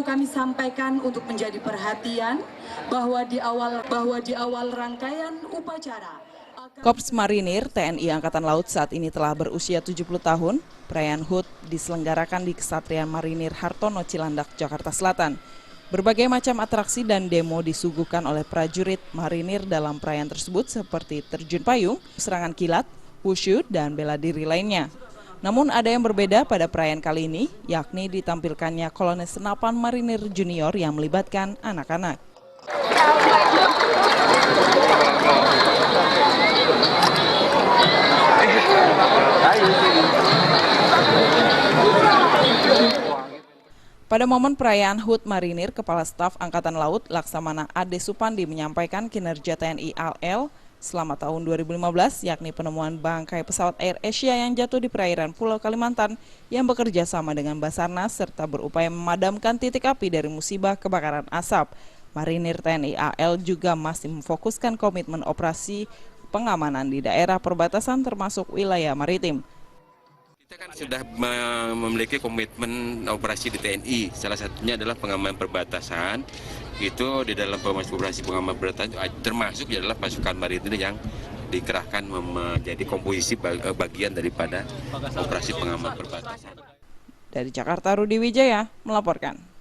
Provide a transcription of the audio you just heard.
kami sampaikan untuk menjadi perhatian bahwa di awal rangkaian upacara Korps Marinir TNI Angkatan Laut saat ini telah berusia 70 tahun. Perayaan HUT diselenggarakan di Kesatrian Marinir Hartono Cilandak, Jakarta Selatan. Berbagai macam atraksi dan demo disuguhkan oleh prajurit marinir dalam perayaan tersebut seperti terjun payung, serangan kilat, wushu, dan bela diri lainnya. Namun ada yang berbeda pada perayaan kali ini, yakni ditampilkannya kolonel senapan marinir junior yang melibatkan anak-anak. Pada momen perayaan HUT Marinir, Kepala Staf Angkatan Laut Laksamana Ade Supandi menyampaikan kinerja TNI AL selama tahun 2015, yakni penemuan bangkai pesawat Air Asia yang jatuh di perairan Pulau Kalimantan yang bekerja sama dengan Basarnas serta berupaya memadamkan titik api dari musibah kebakaran asap. Marinir TNI AL juga masih memfokuskan komitmen operasi pengamanan di daerah perbatasan termasuk wilayah maritim. Kita kan sudah memiliki komitmen operasi di TNI, salah satunya adalah pengamanan perbatasan. Itu di dalam operasi pengamanan perbatasan termasuk adalah pasukan marinir yang dikerahkan menjadi komposisi bagian daripada operasi pengamanan perbatasan. Dari Jakarta, Rudi Wijaya melaporkan.